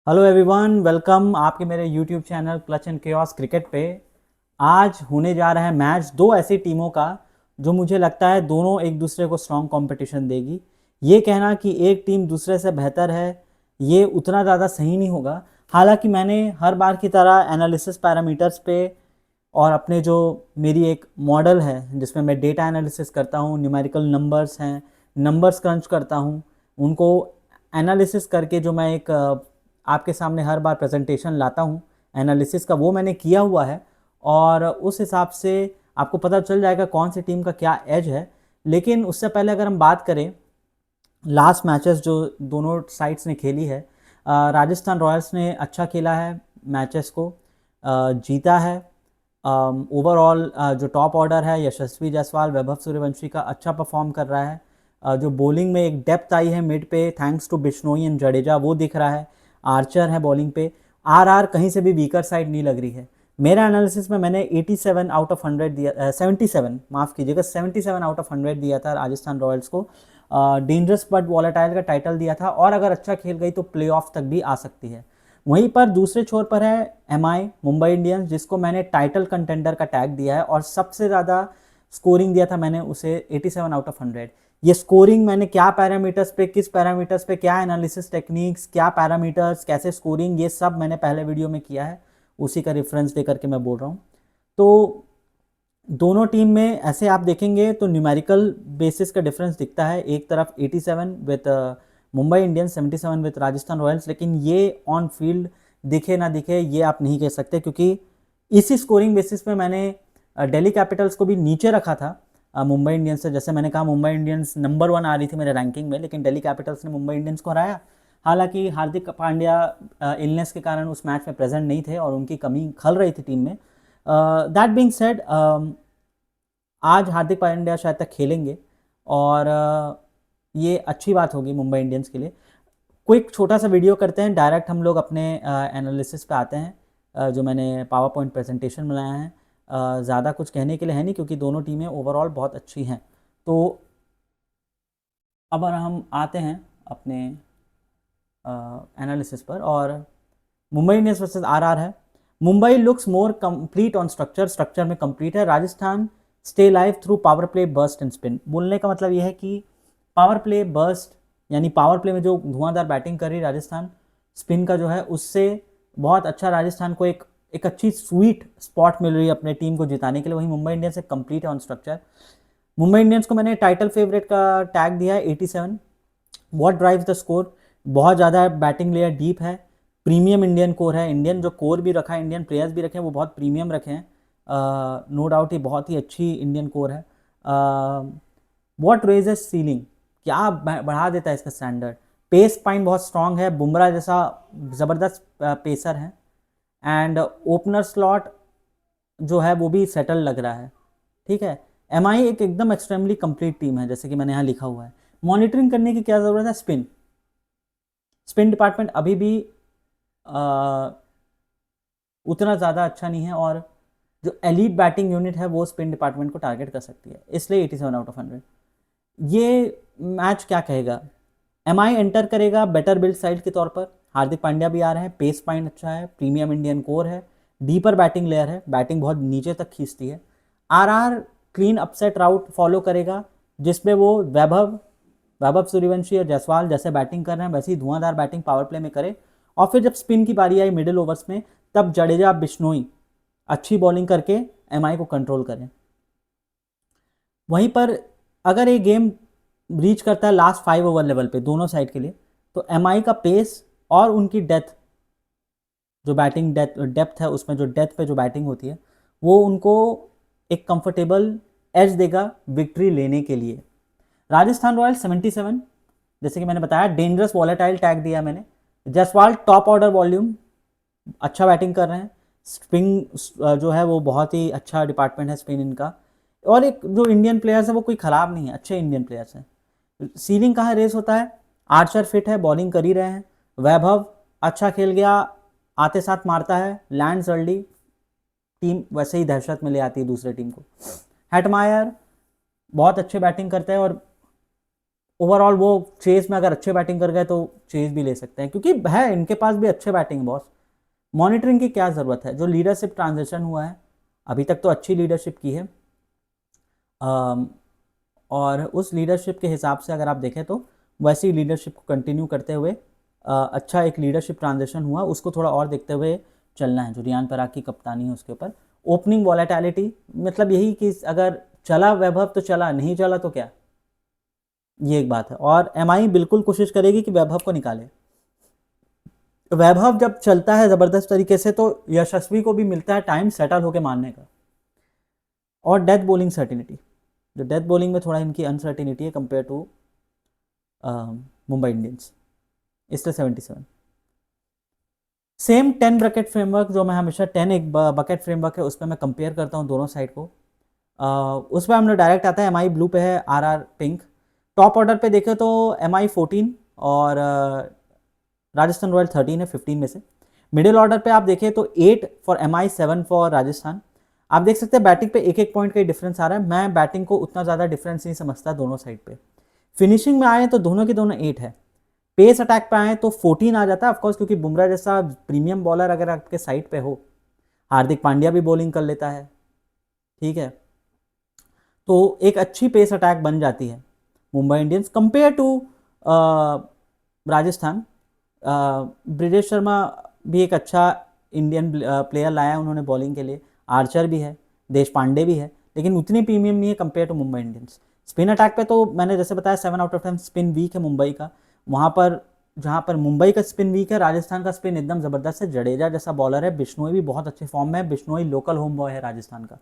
Hello everyone, welcome आपके मेरे YouTube channel clutch and chaos cricket पे। आज होने जा रहा है मैच दो ऐसी टीमों का जो मुझे लगता है दोनों एक दूसरे को स्ट्रॉन्ग कंपटीशन देगी। ये कहना कि एक टीम दूसरे से बेहतर है ये उतना ज़्यादा सही नहीं होगा। हालांकि मैंने हर बार की तरह एनालिसिस पैरामीटर्स पे और अपने जो मेरी एक मॉडल है जिसमें मैं डेटा एनालिसिस करता हूँ, न्यूमेरिकल नंबर्स हैं, नंबर्स क्रंच करता हूँ, उनको एनालिसिस करके जो मैं एक आपके सामने हर बार प्रेजेंटेशन लाता हूँ एनालिसिस का, वो मैंने किया हुआ है। और उस हिसाब से आपको पता चल जाएगा कौन सी टीम का क्या एज है। लेकिन उससे पहले अगर हम बात करें लास्ट मैचेस जो दोनों साइड्स ने खेली है, राजस्थान रॉयल्स ने अच्छा खेला है, मैचेस को जीता है। ओवरऑल जो टॉप ऑर्डर है, यशस्वी जायसवाल, वैभव सूर्यवंशी का अच्छा परफॉर्म कर रहा है। जो बॉलिंग में एक डेप्थ आई है मिड पे, thanks to Bishnoi and Jadeja, वो दिख रहा है। आर्चर है बॉलिंग पे। आर कहीं से भी वीकर साइड नहीं लग रही है। मेरा एनालिसिस में मैंने 87 आउट ऑफ 100 दिया, 77 माफ़ कीजिएगा, 77 आउट ऑफ 100 दिया था राजस्थान रॉयल्स को। डेंजरस बट वॉलेटाइल का टाइटल दिया था और अगर अच्छा खेल गई तो प्लेऑफ तक भी आ सकती है। वहीं पर दूसरे छोर पर है एमआई मुंबई इंडियंस, जिसको मैंने टाइटल कंटेंडर का टैग दिया है और सबसे ज़्यादा स्कोरिंग दिया था मैंने उसे 87 आउट ऑफ 100। ये स्कोरिंग मैंने क्या पैरामीटर्स पे, किस पैरामीटर्स पे, क्या एनालिसिस टेक्निक्स, क्या पैरामीटर्स, कैसे स्कोरिंग, ये सब मैंने पहले वीडियो में किया है, उसी का रेफरेंस दे करके मैं बोल रहा हूँ। तो दोनों टीम में ऐसे आप देखेंगे तो न्यूमेरिकल बेसिस का डिफरेंस दिखता है। एक तरफ 87 with Mumbai Indians, 77 with Rajasthan Royals, लेकिन ये ऑन फील्ड दिखे ना दिखे ये आप नहीं कह सकते, क्योंकि इसी स्कोरिंग बेसिस पे मैंने दिल्ली कैपिटल्स को भी नीचे रखा था मुंबई इंडियंस से। जैसे मैंने कहा मुंबई इंडियंस नंबर 1 आ रही थी मेरे रैंकिंग में, लेकिन दिल्ली कैपिटल्स ने मुंबई इंडियंस को हराया। हालांकि हार्दिक पांड्या इलनेस के कारण उस मैच में प्रेजेंट नहीं थे और उनकी कमी खल रही थी टीम में। दैट बीइंग सेड, आज हार्दिक पांड्या शायद तक खेलेंगे और ये अच्छी बात होगी मुंबई इंडियंस के लिए। क्विक छोटा सा वीडियो करते हैं, डायरेक्ट हम लोग अपने एनालिसिस पे आते हैं। जो मैंने पावर पॉइंट प्रेजेंटेशन बनाया है, ज़्यादा कुछ कहने के लिए है नहीं क्योंकि दोनों टीमें ओवरऑल बहुत अच्छी हैं। तो अब हम आते हैं अपने एनालिसिस पर, और मुंबई इंडियंस वर्सेस आरआर है। Mumbai looks more complete on structure, structure में कंप्लीट है। Rajasthan stay live through power play, burst and spin. बोलने का मतलब यह है कि पावर प्ले बर्स्ट, यानी पावर प्ले में जो धुआंधार बैटिंग कर रही राजस्थान, स्पिन का जो है उससे बहुत अच्छा राजस्थान को एक एक अच्छी स्वीट स्पॉट मिल रही है अपने टीम को जिताने के लिए। वहीं मुंबई इंडियंस से कंप्लीट है ऑन स्ट्रक्चर। मुंबई इंडियंस को मैंने टाइटल फेवरेट का टैग दिया है 87। व्हाट ड्राइव्स द स्कोर, बहुत ज़्यादा बैटिंग लेयर डीप है, प्रीमियम इंडियन कोर है। इंडियन जो कोर भी रखा है, इंडियन प्लेयर्स भी रखे हैं, वो बहुत प्रीमियम रखे हैं। नो डाउट ये बहुत ही अच्छी इंडियन कोर है। व्हाट रेजेस सीलिंग, क्या बढ़ा देता है इसका स्टैंडर्ड। पेस पाइन बहुत स्ट्रांग है, बुमराह जैसा ज़बरदस्त पेसर है। एंड ओपनर स्लॉट जो है वो भी सेटल लग रहा है। ठीक है, एमआई एक एकदम एक्सट्रीमली कंप्लीट टीम है, जैसे कि मैंने यहाँ लिखा हुआ है। मॉनिटरिंग करने की क्या ज़रूरत है, स्पिन, स्पिन डिपार्टमेंट अभी भी उतना ज़्यादा अच्छा नहीं है, और जो एलीट बैटिंग यूनिट है वो स्पिन डिपार्टमेंट को टारगेट कर सकती है, इसलिए 87 आउट ऑफ 100। ये मैच क्या कहेगा, एमआई एंटर करेगा बेटर बिल्ड साइड के तौर पर। हार्दिक पांड्या भी आ रहे हैं, पेस पॉइंट अच्छा है, प्रीमियम इंडियन कोर है, डीपर बैटिंग लेयर है, बैटिंग बहुत नीचे तक खींचती है। आरआर क्लीन अपसेट राउट फॉलो करेगा, जिसमें वो वैभव वैभव सूर्यवंशी और जायसवाल जैसे बैटिंग कर रहे हैं वैसे ही धुआंधार बैटिंग पावर प्ले में करे। और फिर जब स्पिन की बारी आई मिडिल ओवर्स में, तब जडेजा बिश्नोई अच्छी बॉलिंग करके एमआई को कंट्रोल करें। वहीं पर अगर ये गेम रीच करता है लास्ट 5 ओवर लेवल पे दोनों साइड के लिए, तो एमआई का पेस और उनकी डेथ, जो बैटिंग डेप्थ है उसमें, जो डेथ पे जो बैटिंग होती है, वो उनको एक कंफर्टेबल एज देगा विक्ट्री लेने के लिए। राजस्थान रॉयल्स 77, जैसे कि मैंने बताया डेंजरस वॉलेटाइल टैग दिया मैंने। जायसवाल टॉप ऑर्डर वॉल्यूम, अच्छा बैटिंग कर रहे हैं। स्पिन जो है वो बहुत ही अच्छा डिपार्टमेंट है स्पिन इनका। और एक जो इंडियन प्लेयर्स है वो कोई ख़राब नहीं है, अच्छे इंडियन प्लेयर्स हैं। सीलिंग कहाँ रेस होता है, आर्चर फिट है, बॉलिंग कर ही रहे हैं। वैभव अच्छा खेल गया, आते साथ मारता है, लैंड्स अर्ली, टीम वैसे ही दहशत में ले आती है दूसरे टीम को। हेटमायर बहुत अच्छे बैटिंग करते हैं और ओवरऑल वो चेज में अगर अच्छे बैटिंग कर गए तो चेज भी ले सकते हैं, क्योंकि है इनके पास भी अच्छे बैटिंग बॉस। मॉनिटरिंग की क्या ज़रूरत है, जो लीडरशिप ट्रांजिशन हुआ है अभी तक तो अच्छी लीडरशिप की है। और उस लीडरशिप के हिसाब से अगर आप देखें तो वैसी लीडरशिप को कंटिन्यू करते हुए अच्छा एक लीडरशिप ट्रांजिशन हुआ, उसको थोड़ा और देखते हुए चलना है। जो रियान पराग की कप्तानी है उसके ऊपर ओपनिंग वॉलेटिलिटी, मतलब यही कि अगर चला वैभव तो चला, नहीं चला तो क्या, ये एक बात है। और एमआई बिल्कुल कोशिश करेगी कि वैभव को निकाले। वैभव जब चलता है ज़बरदस्त तरीके से तो यशस्वी को भी मिलता है टाइम सेटल होकर मारने का। और डेथ बॉलिंग सर्टिनिटी, जो डेथ बॉलिंग में थोड़ा इनकी अनसर्टिनिटी है कंपेयर टू मुंबई इंडियंस, इसलिए 77। सेम 10 बकेट फ्रेमवर्क, जो मैं हमेशा 10 एक बकेट फ्रेमवर्क है उस पर मैं कंपेयर करता हूँ दोनों साइड को। उस पर हम लोग डायरेक्ट आता है एम आई ब्लू पे है, R R pink. Top order पे देखें तो एम आई 14 और राजस्थान रॉयल 13 है 15 में से। मिडिल ऑर्डर पे आप देखें तो 8 for M I, 7 for Rajasthan. आप देख सकते हैं बैटिंग पे एक एक पॉइंट का डिफरेंस आ रहा है। मैं बैटिंग को उतना ज़्यादा डिफरेंस नहीं समझता दोनों साइड पे। फिनिशिंग में आए तो दोनों के दोनों 8 है। पेस अटैक पे आए तो 14 आ जाता है ऑफकोर्स, क्योंकि बुमराह जैसा प्रीमियम बॉलर अगर आपके साइड पे हो, हार्दिक पांड्या भी बॉलिंग कर लेता है, ठीक है, तो एक अच्छी पेस अटैक बन जाती है Mumbai Indians compare to Rajasthan. Brijesh Sharma भी एक अच्छा इंडियन प्लेयर लाया है उन्होंने बॉलिंग के लिए, आर्चर भी है, देश पांडे भी है, लेकिन उतनी प्रीमियम नहीं है compare to Mumbai Indians. Spin attack पे तो मैंने जैसे बताया 7 आउट ऑफ 10 स्पिन वीक है मुंबई का। वहाँ पर जहाँ पर मुंबई का स्पिन वीक है, राजस्थान का स्पिन एकदम ज़बरदस्त है। जडेजा जैसा बॉलर है, बिश्नोई भी बहुत अच्छे फॉर्म में है, बिश्नोई लोकल होम बॉय है राजस्थान का,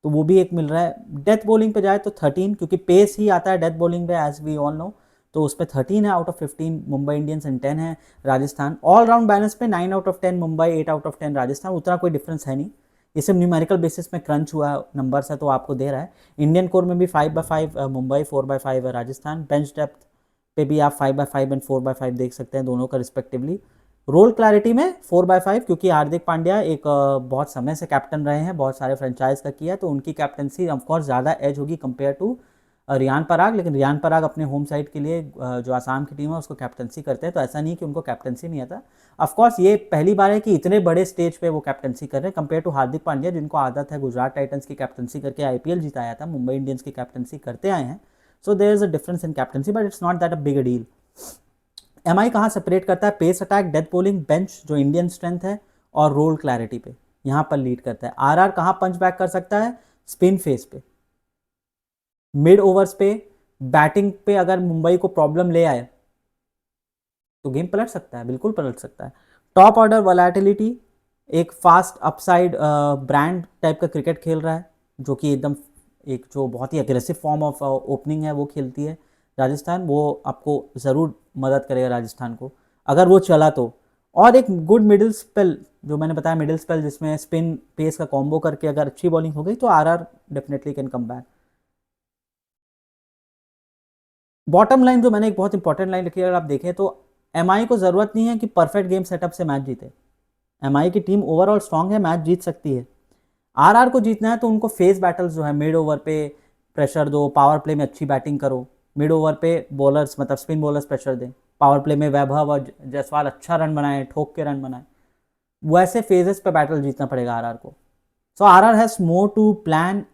तो वो भी एक मिल रहा है। डेथ बॉलिंग पे जाए तो 13, क्योंकि पेस ही आता है डेथ बॉलिंग पे एज वी ऑल नो, तो उस पर 13 है out of 15 Mumbai Indians and 10 है राजस्थान। ऑल राउंड बैलेंस पे 9 out of 10 Mumbai, 8 out of 10 Rajasthan, उतना कोई डिफरेंस है नहीं। ये सिर्फ न्यूमेरिकल बेसिस में क्रंच हुआ नंबर्स है तो आपको दे रहा है। इंडियन कोर में भी 5/5 मुंबई, 4/5 राजस्थान। बेंच डेप्थ पे भी आप 5/5 एंड 4/5 देख सकते हैं दोनों का रिस्पेक्टिवली। रोल क्लैरिटी में 4/5, क्योंकि हार्दिक पांड्या एक बहुत समय से कैप्टन रहे हैं, बहुत सारे फ्रेंचाइज का किया, तो उनकी कैप्टनसी ऑफकोर्स ज़्यादा एज होगी कंपेयर टू रियान पराग। लेकिन रियान पराग अपने होम साइड के लिए जो आसाम की टीम है उसको कैप्टनसी करते हैं, तो ऐसा नहीं कि उनको कैप्टनसी नहीं आता। ऑफकोर्स ये पहली बार है कि इतने बड़े स्टेज पे वो कैप्टनसी कर रहे हैं कंपेयर टू हार्दिक पांड्या, जिनको आदत है गुजरात टाइटंस की कैप्टनसी करके आईपीएल जिताया था, मुंबई इंडियंस की कैप्टनसी करते आए हैं। So there is a difference in captaincy, but it's not that a big deal. MI कहाँ सेपरेट करता है, pace attack, death bowling, bench जो इंडियन स्ट्रेंथ है, और रोल क्लैरिटी पे यहाँ पर लीड करता है। आरआर कहाँ पंच बैक कर सकता है, स्पिन फेस पे, मिड ओवर्स पे, बैटिंग पे अगर मुंबई को प्रॉब्लम ले आए तो गेम पलट सकता है, बिल्कुल पलट सकता है। टॉप ऑर्डर वोलेटिलिटी, एक फास्ट अपसाइड ब्रांड टाइप का क्रिकेट खेल रहा है, जो कि एकदम एक जो बहुत ही अग्रेसिव फॉर्म ऑफ ओपनिंग है वो खेलती है राजस्थान। वो आपको ज़रूर मदद करेगा राजस्थान को अगर वो चला तो। और एक गुड मिडिल स्पेल, जो मैंने बताया मिडिल स्पेल, जिसमें स्पिन पेस का कॉम्बो करके अगर अच्छी बॉलिंग हो गई तो RR definitely can come back. Bottom line जो मैंने एक बहुत इंपॉर्टेंट लाइन रखी है, अगर आप देखें तो एमआई को ज़रूरत नहीं है कि परफेक्ट गेम सेटअप से मैच जीते। एमआई की टीम ओवरऑल स्ट्रांग है, मैच जीत सकती है। आरआर को जीतना है तो उनको फेस बैटल्स जो है, मिड ओवर पे प्रेशर दो, पावर प्ले में अच्छी बैटिंग करो, मिड ओवर पे बॉलर्स मतलब स्पिन बॉलर्स प्रेशर दें, पावर प्ले में वैभव और जायसवाल अच्छा रन बनाए, ठोक के रन बनाए, वैसे फेजेस पे बैटल जीतना पड़ेगा आरआर को। So RR has more to plan,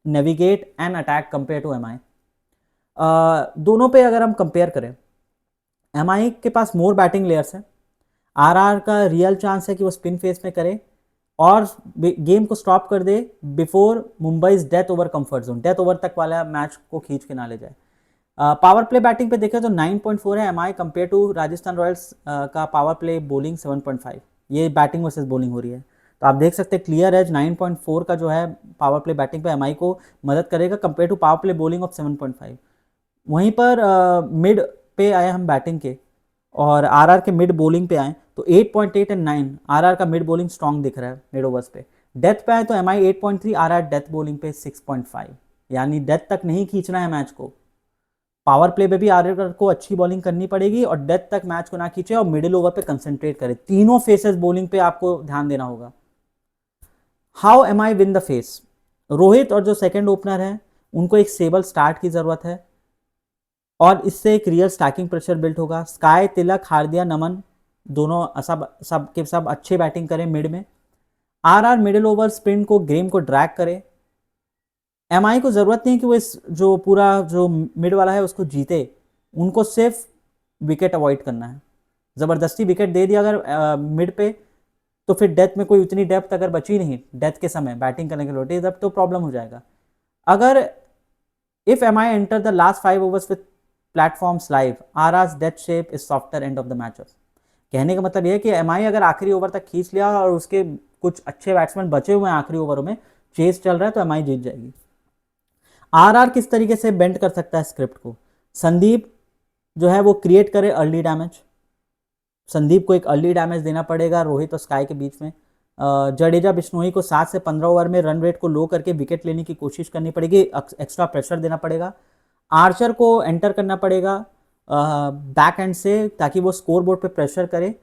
navigate and attack compare to MI. दोनों पे अगर हम कंपेयर करें, एमआई के पास मोर बैटिंग लेयर्स है, आरआर का रियल चांस है कि वो स्पिन फेस में करे और गेम को स्टॉप कर दे before Mumbai death over comfort zone, death over तक वाला मैच को खींच के ना ले जाए। पावर प्ले बैटिंग पे देखें तो 9.4 है MI compare to Rajasthan Royals का पावर प्ले बोलिंग 7.5। ये बैटिंग वर्सेस बॉलिंग हो रही है, तो आप देख सकते हैं क्लियर एज 9.4 का जो है पावर प्ले बैटिंग पे एमआई को मदद करेगा compare to power play bowling of 7.5। वहीं पर मिड पे आए हम बैटिंग के और आरआर के मिड बॉलिंग पे आए तो 8.8 एंड 9, आरआर का मिड बॉलिंग स्ट्रांग दिख रहा है मिड ओवर्स पे। डेथ पे आए तो एमआई 8.3, आरआर डेथ बॉलिंग पे 6.5, यानी डेथ तक नहीं खींचना है मैच को। पावर प्ले पे भी आरआर को अच्छी बॉलिंग करनी पड़ेगी और डेथ तक मैच को ना खींचे और मिडिल ओवर पे कंसंट्रेट करे। तीनों फेसेस बॉलिंग पे आपको ध्यान देना होगा। How am I win the face, Rohit और जो सेकंड ओपनर है उनको एक स्टेबल स्टार्ट की जरूरत है। और इससे एक रियल स्टैकिंग प्रेशर बिल्ड होगा। स्काई, तिलक, हार्दिया, नमन दोनों सब के सब अच्छे बैटिंग करें मिड में। आरआर मिडिल ओवर स्पिन को गेम को ड्रैग करे। एमआई को जरूरत नहीं कि वो इस जो पूरा जो मिड वाला है उसको जीते, उनको सिर्फ विकेट अवॉइड करना है। जबरदस्ती विकेट दे दिया अगर मिड पे, तो फिर डेथ में कोई उतनी डेप्थ अगर बची नहीं डेथ के समय बैटिंग करने के लिए, तब तो प्रॉब्लम हो जाएगा। अगर if MI enter the last 5 overs with platforms live, RR's death shape is softer end of the match. कहने का मतलब यह है कि एमआई अगर आखिरी ओवर तक खींच लिया और उसके कुछ अच्छे बैट्समैन बचे हुए हैं आखिरी ओवरों में, चेस चल रहा है, तो एमआई जीत जाएगी। आरआर किस तरीके से बेंड कर सकता है स्क्रिप्ट को? संदीप जो है वो क्रिएट करे अर्ली डैमेज। संदीप को एक अर्ली डैमेज देना पड़ेगा रोहित और स्काई के बीच में। जडेजा बिश्नोई को 7 से 15 ओवर में रन रेट को लो करके विकेट लेने की कोशिश करनी पड़ेगी, एक्स्ट्रा प्रेशर देना पड़ेगा। आर्चर को एंटर करना पड़ेगा बैक एंड से, ताकि वो स्कोर बोर्ड पे प्रेशर करे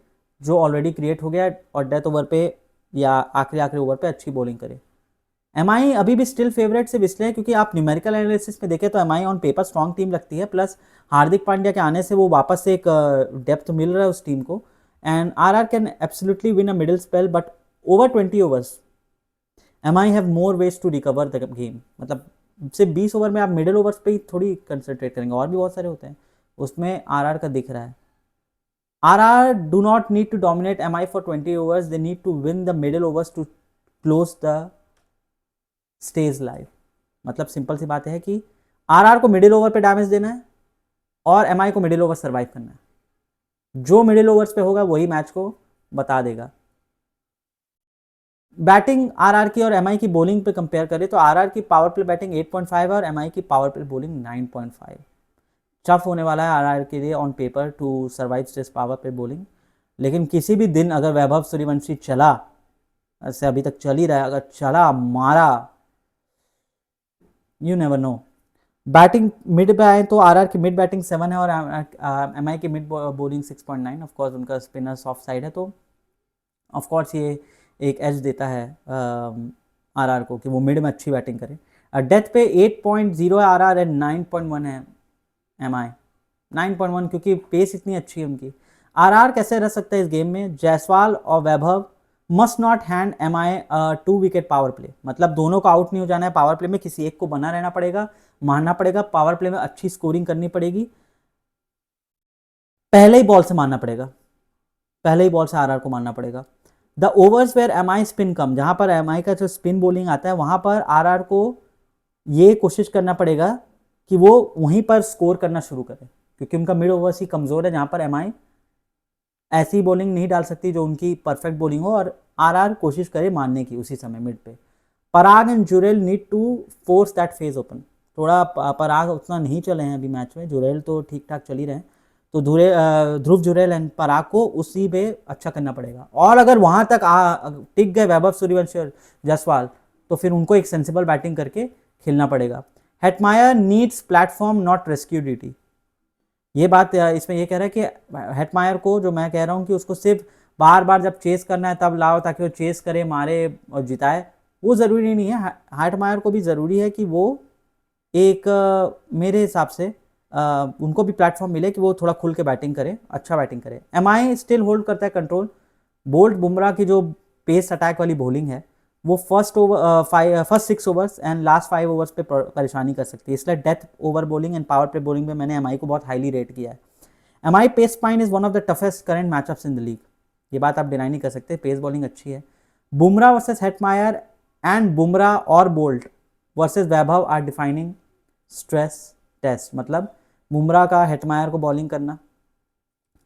जो ऑलरेडी क्रिएट हो गया, और डेथ ओवर पे या आखिरी ओवर पे अच्छी बॉलिंग करे। एमआई अभी भी स्टिल फेवरेट सिर्फ इसलिए क्योंकि आप न्यूमेरिकल एनालिसिस में देखें तो MI on paper strong team लगती है, प्लस हार्दिक पांड्या के आने से वो वापस से एक डेप्थ मिल रहा है उस टीम को। And RR can absolutely win a middle spell, but over 20 overs MI have more ways to recover the game. मतलब सिर्फ 20 ओवर में आप मिडिल ओवर्स पे ही थोड़ी कंसंट्रेट करेंगे, और भी बहुत सारे होते हैं, उसमें आरआर का दिख रहा है। RR do not need to dominate MI for 20 overs, they need to win the middle overs to close the stage live. मतलब सिंपल सी बात है कि आरआर को मिडिल ओवर पे डैमेज देना है और एमआई को मिडिल ओवर सर्वाइव करना है। जो मिडिल ओवर्स पे होगा वही मैच को बता देगा। बैटिंग आरआर की और एमआई की बॉलिंग पे कंपेयर करें तो आरआर की पावर प्ले बैटिंग 8.5 है और एमआई की पावर प्ले बॉलिंग 9.5। टफ होने वाला है आरआर के लिए on paper two survive this power play bowling. लेकिन किसी भी दिन अगर वैभव सूर्यवंशी चला, ऐसे अभी तक चल ही रहा है, अगर चला मारा, you never know. Batting mid पे आए तो आरआर की मिड बैटिंग 7 है और एमआई की मिड बॉलिंग 6.9। ऑफकोर्स उनका स्पिनर सॉफ्ट साइड है, तो ऑफकोर्स ये एक एज देता है आरआर को कि वो मिड में अच्छी बैटिंग करे। डेथ पे 8.0 है आरआर एंड 9.1 है एमआई। 9.1 क्योंकि पेस इतनी अच्छी है उनकी। आरआर कैसे रह सकता है इस गेम में? जायसवाल और Vaibhav must not hand MI 2 wicket power play. मतलब दोनों को आउट नहीं हो जाना है पावर प्ले में, किसी एक को बना रहना पड़ेगा, मारना पड़ेगा, पावर प्ले में अच्छी स्कोरिंग करनी पड़ेगी, पहले ही बॉल से मारना पड़ेगा, पहले ही बॉल से आरआर को मारना पड़ेगा। The overs where MI spin come, जहां पर एमआई का जो स्पिन बॉलिंग आता है वहां पर आरआर को ये कोशिश करना पड़ेगा कि वो वहीं पर स्कोर करना शुरू करे, क्योंकि उनका मिड ओवर्स ही कमजोर है, जहां पर एमआई ऐसी बॉलिंग नहीं डाल सकती जो उनकी परफेक्ट बॉलिंग हो, और आरआर कोशिश करे मारने की उसी समय मिड पे। Parag and Jurel need to force that phase open. थोड़ा पराग उतना नहीं चले हैं अभी मैच में, जुरेल तो ठीक ठाक चल ही रहे हैं, तो ध्रुव जुरेल एंड पराग को उसी पे अच्छा करना पड़ेगा। और अगर वहां तक टिक गए वैभव सूर्यवंशी और जायसवाल, तो फिर उनको एक सेंसिबल बैटिंग करके खेलना पड़ेगा। Hetmyer needs platform not rescue duty. ये बात इसमें ये कह रहा है कि हेटमायर को, जो मैं कह रहा हूँ कि उसको सिर्फ बार बार जब चेस करना है तब लाओ ताकि वो चेस करे, मारे और जिताए, वो ज़रूरी नहीं है। हेटमायर को भी ज़रूरी है कि वो एक मेरे हिसाब से उनको भी प्लेटफॉर्म मिले कि वो थोड़ा खुल के बैटिंग करे, अच्छा बैटिंग करे। एमआई स्टिल होल्ड करता है कंट्रोल। बोल्ट बुमराह की जो पेस अटैक वाली बॉलिंग है वो first 6 overs and last 5 overs पे परेशानी कर सकती है, इसलिए death over bowling and power play bowling में मैंने एमआई को बहुत हाईली रेट किया है। MI pace spine is one of the toughest current matchups in the league, ये बात आप डिनाई नहीं कर सकते, पेस बॉलिंग अच्छी है। Bumrah versus Hetmyer and Bumrah और Boult versus Vaibhav are defining stress test. मतलब बुमराह का हेटमायर को बॉलिंग करना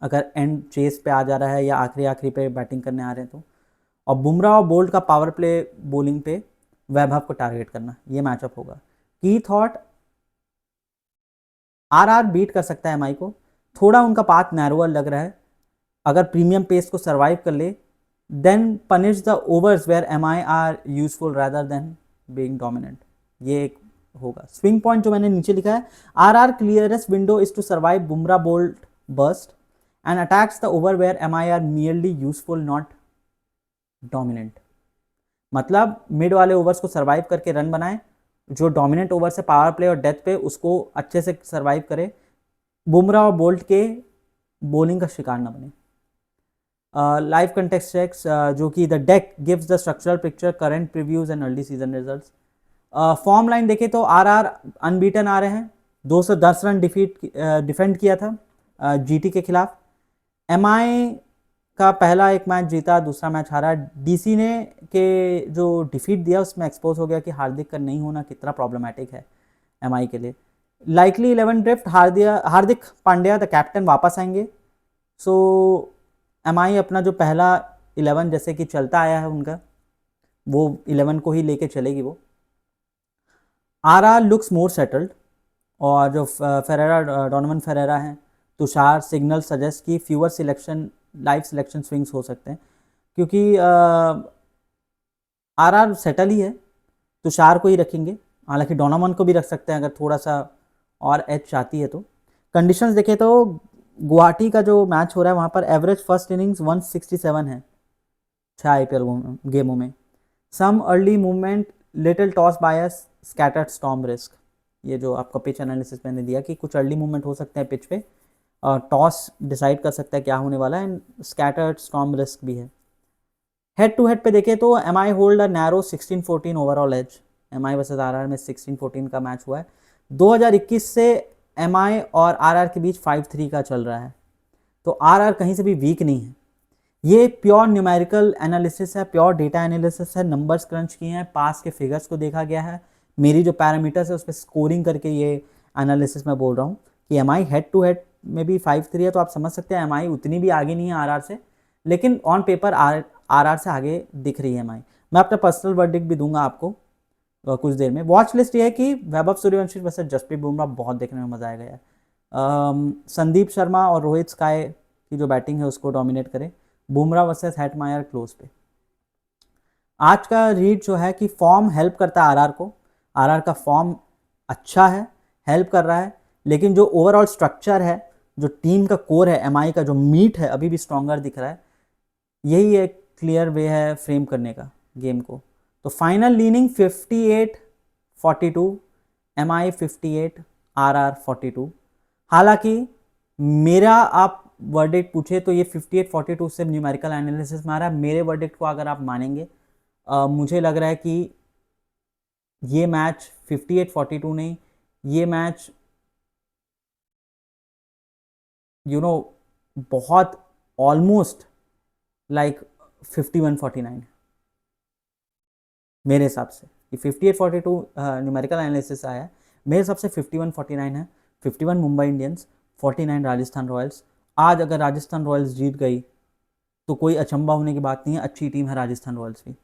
अगर एंड चेस पे आ जा रहा है या आखिरी पे बैटिंग करने आ रहे हैं तो, और बुमराह और बोल्ट का पावर प्ले बॉलिंग पे वैभव को टारगेट करना, ये मैचअप होगा। की थॉट आरआर बीट कर सकता है एमआई को, थोड़ा उनका पाथ नैरोअर लग रहा है। अगर प्रीमियम पेस को सर्वाइव कर ले, then punish the overs where MI are useful rather than being dominant, ये एक होगा। स्विंग पॉइंट जो मैंने नीचे लिखा है, RR clearest window is to survive Bumrah Boult burst and attacks the over where MI are merely useful not dominant. मतलब mid वाले ओवर्स को सर्वाइव करके रन बनाए, जो डोमिनेंट ओवर्स है पावर प्ले और डेथ पे उसको अच्छे से सर्वाइव करे, बुमराह और बोल्ट के बॉलिंग का शिकार न बने। लाइव कंटेक्स्ट चेक्स जो कि the deck gives the structural picture, current previews and early season results. Form line देखें तो आरआर अनबीटन आ रहे हैं, 210 रन डिफेंड किया था जीटी के खिलाफ। एमआई का पहला एक मैच जीता, दूसरा मैच हारा। डीसी ने के जो डिफीट दिया उसमें एक्सपोज हो गया कि हार्दिक का नहीं होना कितना प्रॉब्लमेटिक है एमआई के लिए। Likely 11 drift, Hardik Pandya the captain वापस आएंगे। सो एमआई अपना जो पहला 11 जैसे कि चलता आया है उनका, वो 11 को ही लेके चलेगी वो। आरआर लुक्स मोर सेटल्ड, और जो फेरेरा डोनोवन फेरेरा हैं, तुषार सिग्नल सजेस्ट की fewer selection live selection swings हो सकते हैं, क्योंकि आरआर सेटल ही है, तुषार को ही रखेंगे। हालांकि डोनामन को भी रख सकते हैं अगर थोड़ा सा और एज चाहती है तो। कंडीशंस देखें तो गुवाहाटी का जो मैच हो रहा है वहाँ पर एवरेज फर्स्ट इनिंग्स 167 है 6 आईपीएल गेमों में। Some early movement, little toss bias, scattered storm risk. ये जो आपका पिच एनालिसिस मैंने दिया कि कुछ अर्ली मूवमेंट हो सकते हैं पिच पे, और टॉस डिसाइड कर सकता है क्या होने वाला है, एंड स्कैटर्ड स्टॉर्म रिस्क भी है। हेड टू हेड पे देखें तो M I hold a narrow 16-14 overall edge. M I versus RR में 16-14 का मैच हुआ है। 2021 से एम आई और आरआर के बीच 5-3 का चल रहा है, तो आरआर कहीं से भी वीक नहीं है। ये प्योर न्यूमेरिकल एनालिसिस है, प्योर डेटा एनालिसिस है, नंबर्स क्रंच किए हैं, पास के फिगर्स को देखा गया है, मेरी जो पैरामीटर्स है उस पर स्कोरिंग करके ये एनालिसिस मैं बोल रहा हूँ कि M I head to head में भी 5-3 है, तो आप समझ सकते हैं एम आई उतनी भी आगे नहीं है आरआर से, लेकिन ऑन पेपर आरआर से आगे दिख रही है एम आई। मैं अपना पर्सनल वर्डिक्ट भी दूंगा आपको कुछ देर में। वॉच लिस्ट ये है कि वैभव सूर्यवंशी वर्सेस जसप्रीत बुमराह बहुत देखने में मजा आएगा यार। संदीप शर्मा और रोहित स्काई की जो बैटिंग है उसको डोमिनेट करे। बुमराह वर्सेस हेटमायर क्लोज पे। आज का रीड जो है कि फॉर्म हेल्प करता है आरआर को, आरआर का फॉर्म अच्छा है, हेल्प कर रहा है, लेकिन जो ओवरऑल स्ट्रक्चर है, जो टीम का कोर है, एमआई का जो मीट है अभी भी स्ट्रॉन्गर दिख रहा है। यही एक क्लियर वे है फ्रेम करने का गेम को। तो फाइनल लीनिंग 58-42, एमआई 58, आरआर 42। हालांकि मेरा आप वर्डिक्ट पूछे तो ये 58-42 से न्यूमेरिकल एनालिसिस में आ रहा है। मेरे वर्डिक्ट को अगर आप मानेंगे, मुझे लग रहा है कि ये मैच 58-42 नहीं, ये मैच बहुत ऑलमोस्ट लाइक 51-49 मेरे हिसाब से। ये 58-42 न्यूमेरिकल एनालिसिस आया है, मेरे हिसाब से 51-49 है। 51 मुंबई इंडियंस, 49 राजस्थान रॉयल्स। आज अगर राजस्थान रॉयल्स जीत गई तो कोई अचंभा होने की बात नहीं है, अच्छी टीम है राजस्थान रॉयल्स भी।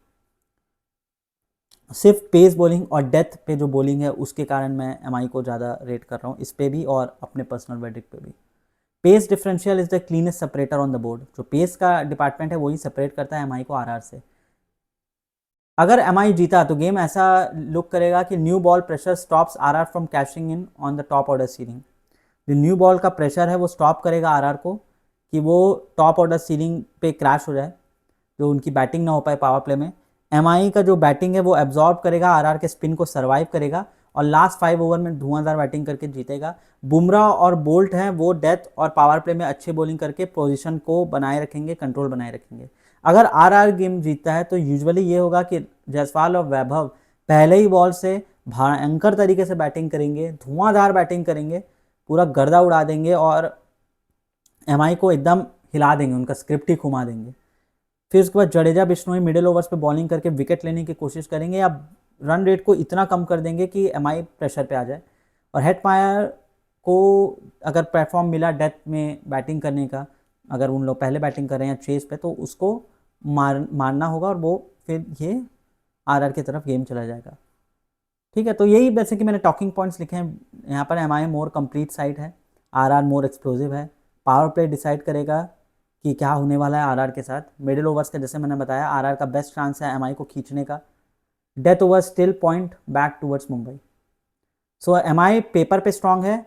सिर्फ पेस बॉलिंग और डेथ पे जो बॉलिंग है उसके कारण मैं एमआई को ज़्यादा रेट कर रहा हूँ, इस पे भी और अपने पर्सनल वर्डिक्ट पे भी। Pace differential is the cleanest separator on the board. जो पेस का डिपार्टमेंट है वही सेपरेट करता है एमआई को आरआर से। अगर एमआई जीता तो गेम ऐसा लुक करेगा कि new ball pressure stops RR from caching in on the top order ceiling. जो न्यू बॉल का प्रेशर है वो स्टॉप करेगा आरआर को कि वो टॉप ऑर्डर सीलिंग पे क्रैश हो जाए, जो उनकी बैटिंग ना हो पाए पावर प्ले में। एमआई का जो बैटिंग है वो एब्जॉर्ब करेगा आरआर के स्पिन को, सर्वाइव करेगा और लास्ट 5 ओवर में धुआंधार बैटिंग करके जीतेगा। बुमराह और बोल्ट हैं वो डेथ और पावर प्ले में अच्छे बॉलिंग करके पोजीशन को बनाए रखेंगे, कंट्रोल बनाए रखेंगे। अगर आरआर गेम जीतता है तो यूजुअली ये होगा कि जायसवाल और वैभव पहले ही बॉल से भयंकर तरीके से बैटिंग करेंगे, धुआंधार बैटिंग करेंगे, पूरा गर्दा उड़ा देंगे और एमआई को एकदम हिला देंगे, उनका स्क्रिप्ट ही घुमा देंगे। फिर उसके बाद जडेजा बिश्नोई मिडिल ओवर्स पे बॉलिंग करके विकेट लेने की कोशिश करेंगे या रन रेट को इतना कम कर देंगे कि एमआई प्रेशर पे आ जाए। और हेटमायर को अगर प्लेटफॉर्म मिला डेथ में बैटिंग करने का, अगर उन लोग पहले बैटिंग कर रहे हैं चेस पे, तो उसको मारना होगा और वो फिर ये आरआर की तरफ गेम चला जाएगा। ठीक है, तो यही वैसे कि मैंने टॉकिंग पॉइंट्स लिखे हैं यहाँ पर। एमआई मोर कंप्लीट साइड है, आरआर मोर एक्सप्लोसिव है। पावर प्ले डिसाइड करेगा कि क्या होने वाला है आरआर के साथ। मिडिल ओवर्स का जैसे मैंने बताया आरआर का बेस्ट चांस है एमआई को खींचने का। Death over still point back towards Mumbai. So MI paper पे स्ट्रांग है,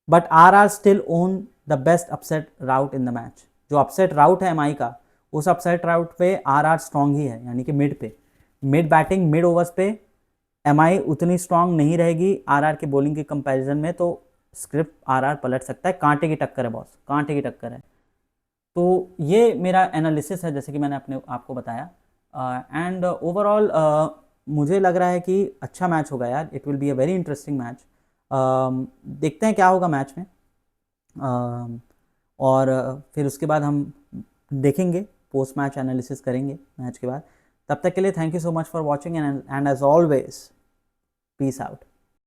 but RR still own the best upset route in the match. जो अपसेट राउट है एमआई का, उस अपसेट राउट पे आरआर स्ट्रांग ही है, यानी कि मिड पे, मिड बैटिंग मिड ओवर्स पे एमआई उतनी स्ट्रांग नहीं रहेगी आरआर के बॉलिंग के कंपैरिजन में, तो स्क्रिप्ट आरआर पलट सकता है, कांटे की टक्कर है बॉस, कांटे की टक्कर है। तो ये मेरा एनालिसिस है जैसे कि मैंने अपने आपको बताया। एंड ओवरऑल मुझे लग रहा है कि अच्छा मैच होगा यार, it will be a very interesting match. देखते हैं क्या होगा मैच में। और फिर उसके बाद हम देखेंगे, पोस्ट मैच एनालिसिस करेंगे मैच के बाद। तब तक के लिए thank you so much for watching and as always peace out.